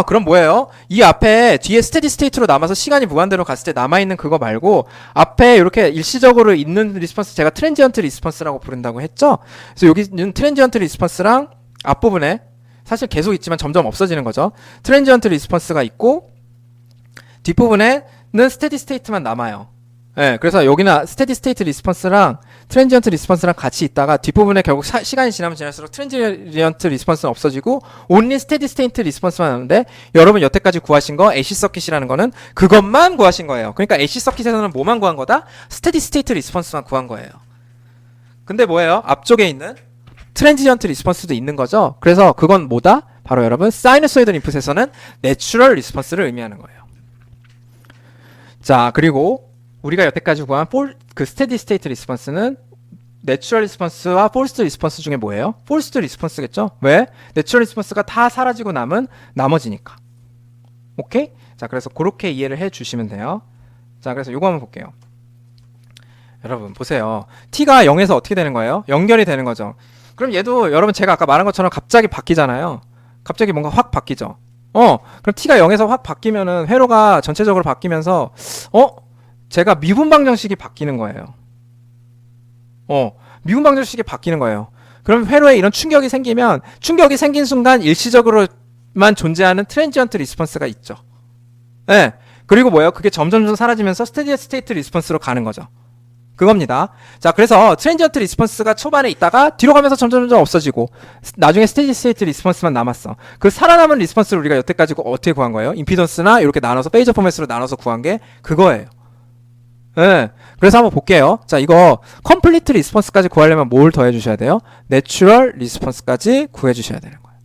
그럼 뭐예요? 이 앞에 뒤에 스테디 스테이트로 남아서 시간이 무한대로 갔을 때 남아있는 그거 말고 앞에 이렇게 일시적으로 있는 리스폰스 제가 트랜지언트 리스폰스라고 부른다고 했죠? 그래서 여기 있는 트랜지언트 리스폰스랑 앞부분에 사실 계속 있지만 점점 없어지는 거죠. 트랜지언트 리스폰스가 있고 뒷부분에는 스테디 스테이트만 남아요. 네, 그래서 여기는 스테디 스테이트 리스폰스랑 트랜지언트 리스폰스랑 같이 있다가 뒷부분에 결국 시간이 지나면 지날수록 트랜지언트 리스폰스는 없어지고 온리 스테디 스테이트 리스폰스만 나오는데 여러분 여태까지 구하신 거 애쉬 서킷이라는 거는 그것만 구하신 거예요. 그러니까 애쉬 서킷에서는 뭐만 구한 거다? 스테디 스테이트 리스폰스만 구한 거예요. 근데 뭐예요? 앞쪽에 있는 트랜지언트 리스폰스도 있는 거죠. 그래서 그건 뭐다? 바로 여러분 사이너소이드 인풋에서는 내추럴 리스폰스를 의미하는 거예요. 자, 그리고 우리가 여태까지 구한 그 스테디 스테이트 리스폰스는 내추럴 리스폰스와 폴스트 리스폰스 중에 뭐예요? 폴스트 리스폰스겠죠? 왜? 내추럴 리스폰스가 다 사라지고 남은 나머지니까. 오케이? 자, 그래서 그렇게 이해를 해 주시면 돼요. 자, 그래서 요거 한번 볼게요. 여러분 보세요. t가 0에서 어떻게 되는 거예요? 연결이 되는 거죠. 그럼 얘도 여러분 제가 아까 말한 것처럼 갑자기 바뀌잖아요. 갑자기 뭔가 확 바뀌죠. 그럼 t가 0에서 확 바뀌면은 회로가 전체적으로 바뀌면서 제가 미분 방정식이 바뀌는 거예요. 미분 방정식이 바뀌는 거예요. 그럼 회로에 이런 충격이 생기면 충격이 생긴 순간 일시적으로만 존재하는 트랜지언트 리스폰스가 있죠. 네. 그리고 뭐예요? 그게 점점 사라지면서 스테디 스테이트 리스폰스로 가는 거죠. 그겁니다. 자, 그래서 트랜지언트 리스폰스가 초반에 있다가 뒤로 가면서 점점 없어지고 나중에 스테디 스테이트 리스폰스만 남았어. 그 살아남은 리스폰스를 우리가 여태까지 어떻게 구한 거예요? 임피던스나 이렇게 나눠서 페이저 포맷으로 나눠서 구한 게 그거예요. 네. 그래서 한번 볼게요. 자, 이거 컴플리트 리스폰스까지 구하려면 뭘 더해 주셔야 돼요? 내추럴 리스폰스까지 구해 주셔야 되는 거예요.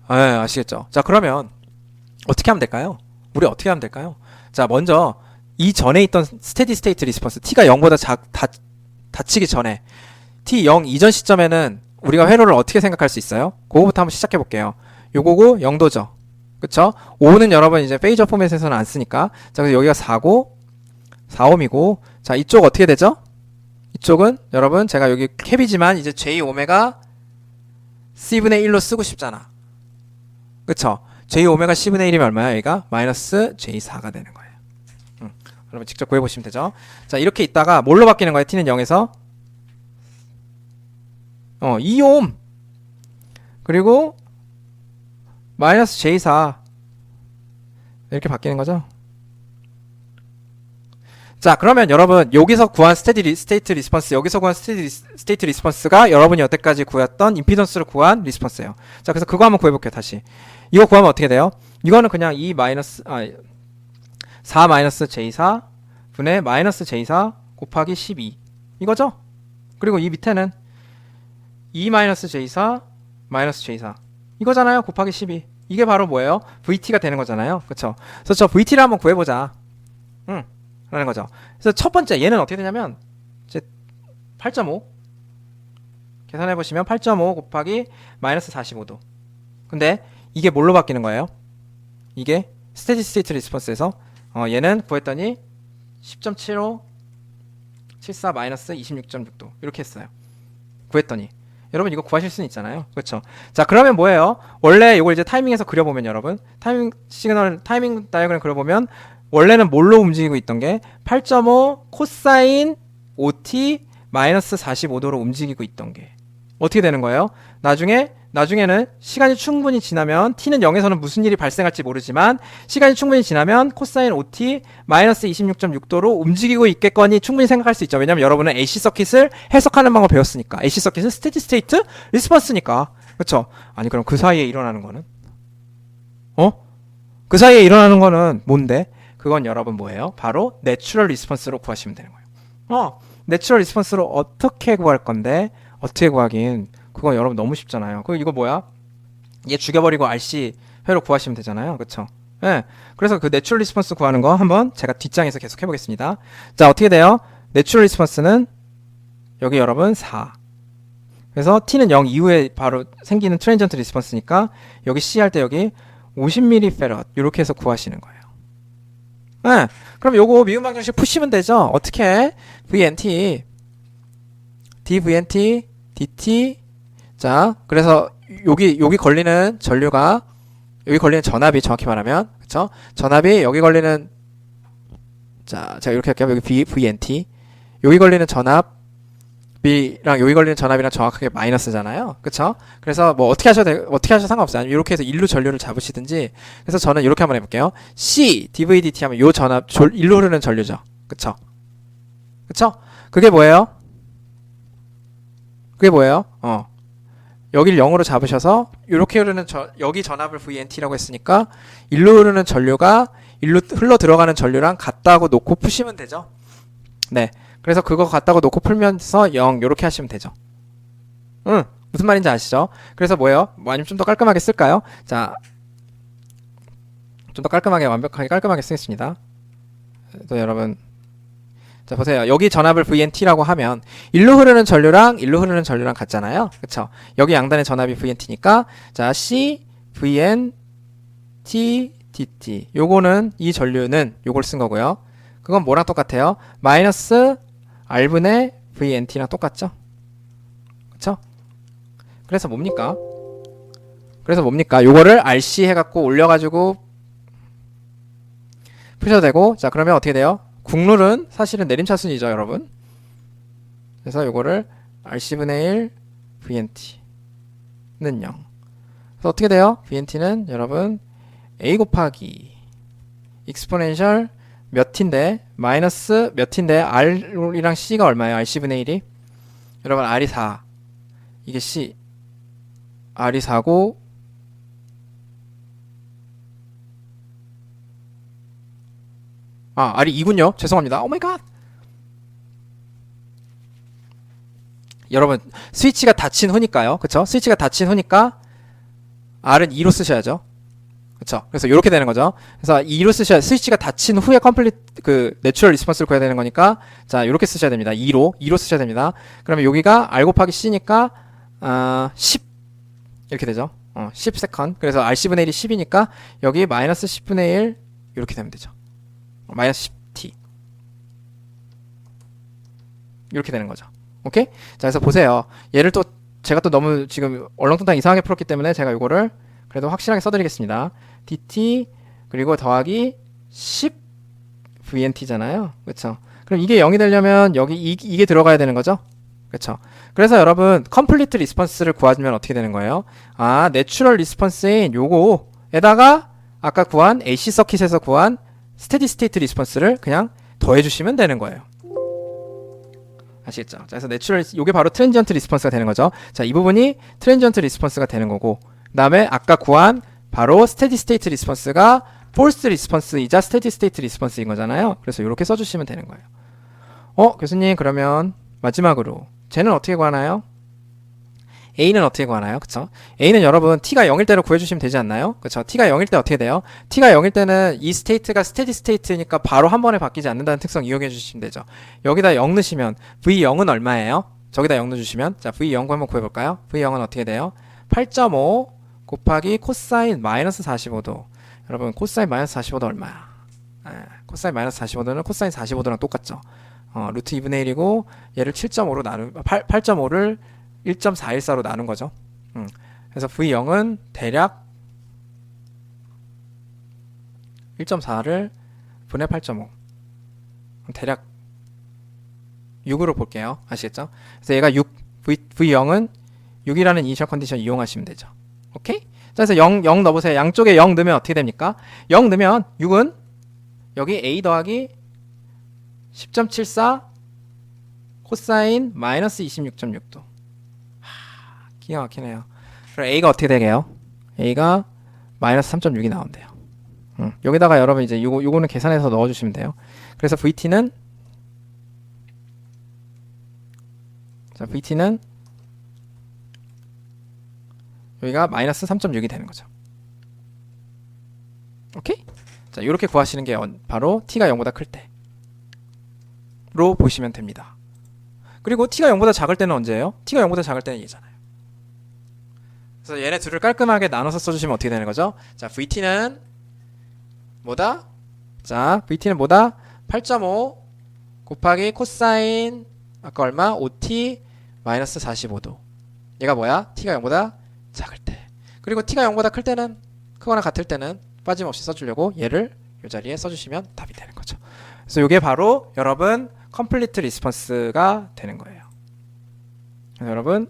네, 아시겠죠? 자, 그러면 어떻게 하면 될까요? 우리 어떻게 하면 될까요? 자, 먼저 이 전에 있던 스테디 스테이트 리스폰스 t가 0보다 닫히기 전에 t0 이전 시점에는 우리가 회로를 어떻게 생각할 수 있어요? 그거부터 한번 시작해 볼게요. 요거고 0도죠. 그쵸? 5는 여러분 이제 페이저 포맷에서는 안 쓰니까. 자, 그래서 여기가 4고 4옴이고, 자, 이쪽 어떻게 되죠? 이쪽은 여러분 제가 여기 캡이지만 이제 j 오메가 c분의 1로 쓰고 싶잖아. 그쵸? j 오메가 c분의 1이면 얼마야? 여기가 마이너스 j4가 되는 거예요. 여러분 직접 구해보시면 되죠. 자, 이렇게 있다가 뭘로 바뀌는 거예요? t는 0에서 2옴 그리고 마이너스 j4 이렇게 바뀌는 거죠. 자, 그러면 여러분 여기서 구한 스테이트 리스폰스, 여기서 구한 스테이트 리스폰스가 여러분이 여태까지 구했던 임피던스를 구한 리스폰스예요. 자, 그래서 그거 한번 구해볼게요. 다시 이거 구하면 어떻게 돼요? 이거는 그냥 4 마이너스 j4 분의 마이너스 j4 곱하기 12 이거죠? 그리고 이 밑에는 2 마이너스 j4 마이너스 j4 이거잖아요. 곱하기 12 이게 바로 뭐예요? vt가 되는 거잖아요. 그쵸? 그래서 저 vt를 한번 구해보자. 라는 거죠. 그래서 첫 번째 얘는 어떻게 되냐면 이제 8.5 계산해보시면 8.5 곱하기 마이너스 45도. 근데 이게 뭘로 바뀌는 거예요? 이게 스테디 스테이트 리스폰스에서 얘는 구했더니 10.75 74 마이너스 26.6도 이렇게 했어요. 구했더니 여러분 이거 구하실 수는 있잖아요. 그렇죠? 자, 그러면 뭐예요? 원래 이걸 이제 타이밍에서 그려보면 여러분 타이밍 다이어그램 그려보면 원래는 뭘로 움직이고 있던 게 8.5 코사인 5t 마이너스 45도로 움직이고 있던 게 어떻게 되는 거예요? 나중에는 시간이 충분히 지나면 t는 0에서는 무슨 일이 발생할지 모르지만 시간이 충분히 지나면 코사인 5t 마이너스 26.6도로 움직이고 있겠거니 충분히 생각할 수 있죠. 왜냐면 여러분은 AC 서킷을 해석하는 방법 배웠으니까. AC 서킷은 스테디 스테이트 리스폰스니까. 그렇죠? 아니 그럼 그 사이에 일어나는 거는? 그 사이에 일어나는 거는 뭔데? 그건 여러분 뭐예요? 바로 내추럴 리스폰스로 구하시면 되는 거예요. 내추럴 리스폰스로 어떻게 구할 건데 어떻게 구하긴 그건 여러분 너무 쉽잖아요. 그럼 이거 뭐야? 얘 죽여버리고 RC 회로 구하시면 되잖아요. 그쵸? 예. 그래서 그 내추럴 리스폰스 구하는 거 한번 제가 뒷장에서 계속 해보겠습니다. 자, 어떻게 돼요? 내추럴 리스폰스는 여기 여러분 4. 그래서 t는 0 이후에 바로 생기는 트랜지언트 리스폰스니까 여기 C 할 때 여기 50mF 이렇게 해서 구하시는 거예요. 네. 그럼 요거 미분 방정식 푸시면 되죠. 어떻게? VNT dVNT dt. 자, 그래서 여기 걸리는 전류가 여기 걸리는 전압이 정확히 말하면 그쵸? 전압이 여기 걸리는 자, 제가 이렇게 할게요. 여기 VNT 여기 걸리는 전압 B랑 여기 걸리는 전압이랑 정확하게 마이너스잖아요. 그쵸? 그래서 뭐 어떻게 하셔도 상관없어요. 아니면 이렇게 해서 일루 전류를 잡으시든지. 그래서 저는 이렇게 한번 해볼게요. C, dVdt 하면 요 전압, 일로 흐르는 전류죠. 그쵸? 그쵸? 그게 뭐예요? 여기를 0으로 잡으셔서 이렇게 흐르는 여기 전압을 VNT라고 했으니까 일로 흐르는 전류가 일로 흘러 들어가는 전류랑 같다고 놓고 푸시면 되죠. 네. 그래서 그거 같다고 놓고 풀면서 0 요렇게 하시면 되죠. 무슨 말인지 아시죠? 그래서 뭐예요? 뭐 아니면 좀 더 깔끔하게 쓸까요? 자, 좀 더 깔끔하게 완벽하게 깔끔하게 쓰겠습니다. 또 여러분 자 보세요. 여기 전압을 VNT라고 하면 일로 흐르는 전류랑 일로 흐르는 전류랑 같잖아요. 그쵸? 여기 양단의 전압이 VNT니까 자 C VNT DT 요거는 이 전류는 요걸 쓴 거고요. 그건 뭐랑 똑같아요? 마이너스 R분의 VNT랑 똑같죠? 그쵸? 그래서 뭡니까? 요거를 RC 해갖고 올려가지고 푸셔도 되고 자 그러면 어떻게 돼요? 국룰은 사실은 내림차순이죠 여러분. 그래서 요거를 RC분의 1 VNT는 0. 그래서 어떻게 돼요? VNT는 여러분 A 곱하기 익스포넨셜 몇인데 마이너스 몇인데 R이랑 C가 얼마예요? RC분의 1이 여러분 R이 4 이게 C R이 4고 R이 2군요 죄송합니다 오마이갓 여러분 스위치가 닫힌 후니까요 그쵸? 스위치가 닫힌 후니까 R은 2로 쓰셔야죠 그쵸? 그래서 이렇게 되는 거죠. 그래서 2로 쓰셔야 스위치가 닫힌 후에 그 내추럴 리스폰스를 구해야 되는 거니까 자 이렇게 쓰셔야 됩니다. 2로 쓰셔야 됩니다. 그러면 여기가 R 곱하기 C니까 10 이렇게 되죠. 10 세컨. 그래서 RC분의 1이 10이니까 여기 마이너스 10분의 1 이렇게 되면 되죠. 마이너스 10t 이렇게 되는 거죠. 오케이? 자 그래서 보세요. 얘를 또 제가 또 너무 지금 얼렁뚱땅 이상하게 풀었기 때문에 제가 이거를 그래도 확실하게 써드리겠습니다. dt 그리고 더하기 10 VNT잖아요. 그쵸? 그럼 이게 0이 되려면 여기 이게 들어가야 되는 거죠? 그쵸? 그래서 여러분 컴플리트 리스폰스를 구하면 어떻게 되는 거예요? 내추럴 리스폰스인 요거에다가 아까 구한 AC 서킷에서 구한 스테디 스테이트 리스폰스를 그냥 더해주시면 되는 거예요. 아시겠죠? 자, 그래서 내추럴 요게 바로 트랜지언트 리스폰스가 되는 거죠. 자, 이 부분이 트랜지언트 리스폰스가 되는 거고 그 다음에 아까 구한 바로 스테디 스테이트 리스폰스가 폴스 리스폰스이자 스테디 스테이트 리스폰스인 거잖아요. 그래서 이렇게 써주시면 되는 거예요. 교수님 그러면 마지막으로 쟤는 어떻게 구하나요? A는 어떻게 구하나요? 그쵸? A는 여러분 T가 0일 때로 구해주시면 되지 않나요? 그쵸? T가 0일 때 어떻게 돼요? T가 0일 때는 이 스테이트가 스테디 스테이트니까 바로 한 번에 바뀌지 않는다는 특성 이용해 주시면 되죠. 여기다 0 넣으시면 V0은 얼마예요? 저기다 0 넣어주시면 자 V0 한번 구해볼까요? V0은 어떻게 돼요? 8.5 곱하기 코사인 마이너스 45도 여러분 코사인 마이너스 45도 얼마야? 코사인 마이너스 45도는 코사인 45도랑 똑같죠. 루트 2분의 1이고 얘를 7.5로 8.5를 1.414로 나눈 거죠. 그래서 V0은 대략 1.4를 분의 8.5 대략 6으로 볼게요. 아시겠죠? 그래서 얘가 6 V0은 6이라는 이니셜 컨디션 이용하시면 되죠. 오케이? 자, 그래서 0 넣어보세요. 양쪽에 0 넣으면 어떻게 됩니까? 0 넣으면 6은 여기 A 더하기 10.74 코사인 마이너스 26.6도 기가 막히네요. 그럼 A가 어떻게 되게요? A가 마이너스 3.6이 나온대요. 여기다가 여러분 이제 요거는 계산해서 넣어주시면 돼요. 그래서 VT는 여기가 마이너스 3.6이 되는 거죠. 오케이? 자, 이렇게 구하시는 게 바로 t가 0보다 클 때로 보시면 됩니다. 그리고 t가 0보다 작을 때는 언제예요? t가 0보다 작을 때는 얘잖아요. 그래서 얘네 둘을 깔끔하게 나눠서 써주시면 어떻게 되는 거죠? 자, vt는 뭐다? 자, vt는 뭐다? 8.5 곱하기 코사인 아까 얼마? 5t 마이너스 45도. 얘가 뭐야? t가 0보다 작을 때. 그리고 t가 0보다 클 때는, 크거나 같을 때는 빠짐없이 써주려고 얘를 이 자리에 써주시면 답이 되는 거죠. 그래서 이게 바로 여러분 컴플리트 리스폰스가 되는 거예요. 그래서 여러분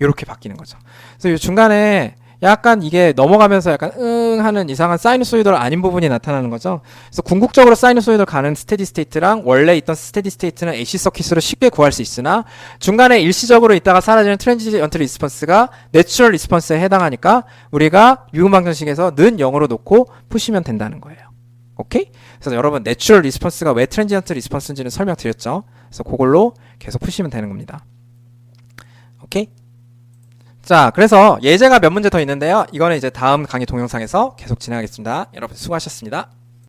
이렇게 바뀌는 거죠. 그래서 이 중간에 약간 이게 넘어가면서 약간 하는 이상한 사이누소이덜 아닌 부분이 나타나는 거죠. 그래서 궁극적으로 사이누소이덜 가는 스테디 스테이트랑 원래 있던 스테디 스테이트는 AC 서킷으로 쉽게 구할 수 있으나 중간에 일시적으로 있다가 사라지는 트랜지언트 리스폰스가 내추럴 리스폰스에 해당하니까 우리가 미분방정식에서 는 0으로 놓고 푸시면 된다는 거예요. 오케이? 그래서 여러분 내추럴 리스폰스가 왜 트랜지언트 리스폰스인지는 설명드렸죠. 그래서 그걸로 계속 푸시면 되는 겁니다. 오케이? 자, 그래서 예제가 몇 문제 더 있는데요. 이거는 이제 다음 강의 동영상에서 계속 진행하겠습니다. 여러분 수고하셨습니다.